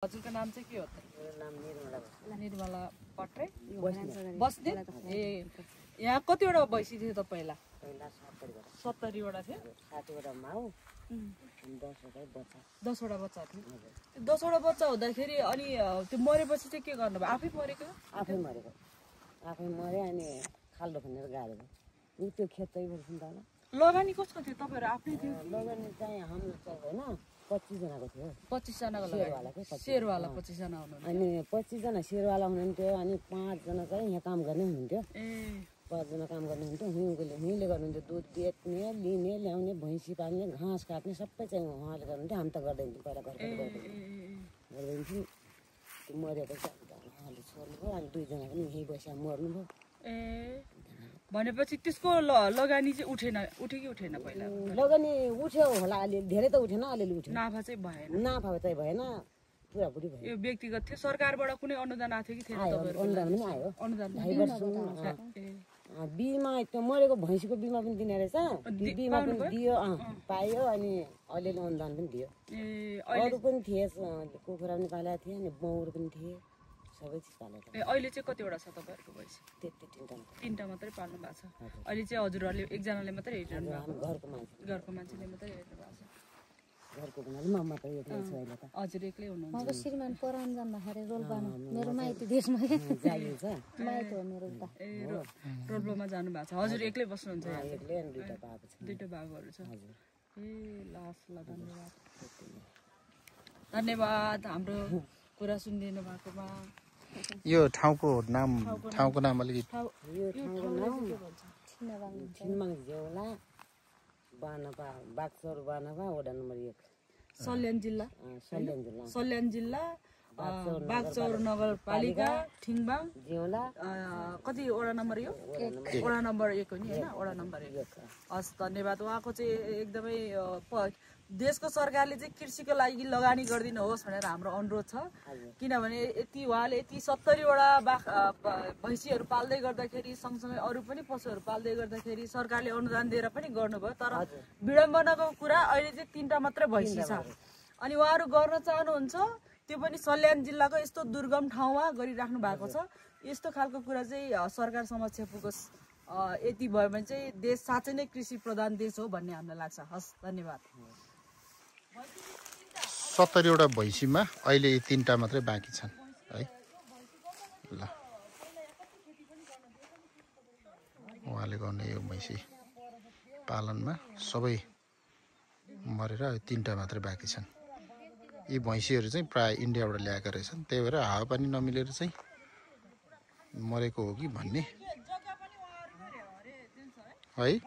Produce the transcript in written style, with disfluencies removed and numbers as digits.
हजुरको नाम चाहिँ के हो त? मेरो नाम निर्मला पट्रे बस्ने। ए यहाँ कतिवटा भैँसी थियो त पहिला? पहिला 70 वटा थियो। 60 वटा माउ अनि 10 वटा बच्चा। 10 वटा बच्चा थियो। 10 वटा बच्चा हुँदाखेरि अनि त्यो मरेपछि चाहिँ के गर्नुभयो? आफै मरेको? आफै मरेको। आफै मरे अनि खाल्डो खनेर गाडेको। उ त्यो खेत चाहिँ भर्छन् त होला। लगानी कसको थियो? तपाईहरु आफ्नै थियो? लगानी चाहिँ हाम्रो चाहिँ हैन 25 जनाको थियो। 25 जनाको लगानी। शेरवाला 25 जना हुनुहुन्थ्यो। अनि 25 जना शेरवाला हुनुहुन्थ्यो अनि 5 जना चाहिँ यहाँ काम गर्ने हुनुहुन्थ्यो। ए 5 जना काम गर्ने हुनुहुन्थ्यो। उहीले गर्नुहुन्थ्यो। दुध बेच्ने, लिने, ल्याउने, भैँसी पाल्ने, घाँस काट्ने सबै चाहिँ उहाँले गर्नुहुन्थ्यो। हामी त गर्दैनथ्यौँ पहिला गर्दैनथ्यौँ। त्यो मरेपछि उहाँले छोड्नुभयो अनि 2 जना पनि यहीँ बसेर मर्नुभयो। ए भनेपछि त्यसको लगानी चाहिँ उठेन कि उठेन पहिला? लगानी उठ्यो होला अलि, धेरै त उठेन, अलिअलि उठ्यो। नाफा चाहिँ भएन? नाफा चाहिँ भएन, पुरापुरी भयो। यो व्यक्तिगत थियो? सरकारबाट कुनै अनुदान आएको थियो कि थिएन? अनुदान पनि आयो। अनुदान बिमा त्यो मरेको भैँसीको बिमा पनि दिने रहेछ। बिमा पनि दियो, पायो अनि अलिअलि अनुदान पनि दियो। अरू पनि थिए, कुखुरा पनि पालेको थिए अनि बौर पनि थिए, सबै चिज पालेको थिए। अहिले चाहिँ कतिवटा छ तपाईँहरूको भैँसी? त्यति 3टा मात्रै पाल्नु भएको छ। अहिले चाहिँ हजुरहरूले एकजनाले मात्रै हेरिरहनु भएको? घरको मान्छेले मात्रै हेर्नु भएको छ। घरको भन्नाले म मात्रै एक्लै छु अहिले त। हजुर एक्लै हुनुहुन्छ? म श्रीमान परान जाँदाखेरि रोल्पामा मेरो माइती देशमा जाइन्छ। माइती हो मेरो उता। ए रोल्पामा जानु भएको छ। हजुर एक्लै बस्नुहुन्छ यहाँ? एक्लै अनि 2टा बाबु छ। 2टा बाबुहरू छ। ए लास ल धन्यवाद। धन्यवाद हाम्रो कुरा सुनिदिनु भएकोमा। यो ठाउँको नाम अलिकति? यो ठाउँको नाम छिनमाङ झेउला, बानपा, बाक्सर बानपा, वडा नम्बर 1, सल्यान जिल्ला। सल्यान जिल्ला, बागचौर नगरपालिका, ठिङबाङ झेउला। कति वडा नम्बर? यो वडा नम्बर 1 हो नि हैन? वडा नम्बर 1। हस् धन्यवाद। उहाँको चाहिँ एकदमै देशको सरकारले चाहिँ कृषिको लागि लगानी गरिदिनुहोस् भनेर हाम्रो अनुरोध छ। किनभने उहाँले यति 70 वटा भैँसीहरू पाल्दै गर्दाखेरि सँगसँगै अरू पनि पशुहरू पाल्दै गर्दाखेरि सरकारले अनुदान दिएर पनि गर्नुभयो। तर विडम्बनाको कुरा अहिले चाहिँ 3टा मात्रै भैँसी छ। अनि उहाँहरू गर्न चाहनुहुन्छ त्यो पनि सल्यान जिल्लाको यस्तो दुर्गम ठाउँमा गरिराख्नु भएको छ। यस्तो खालको कुरा चाहिँ सरकार समक्ष पुगोस्। यति भयो भने चाहिँ देश साँच्चै नै कृषि प्रधान देश हो भन्ने हामीलाई लाग्छ। हस् धन्यवाद। 70 वटा भैँसीमा अहिले 3टा मात्रै बाँकी छन् है। ल उहाँले गर्ने यो भैँसी पालनमा सबै मरेर 3टा मात्रै बाँकी छन्। यी भैँसीहरू चाहिँ प्राय इन्डियाबाट ल्याएका रहेछन्। त्यही भएर हावापानी नमिलेर चाहिँ मरेको हो कि भन्ने है।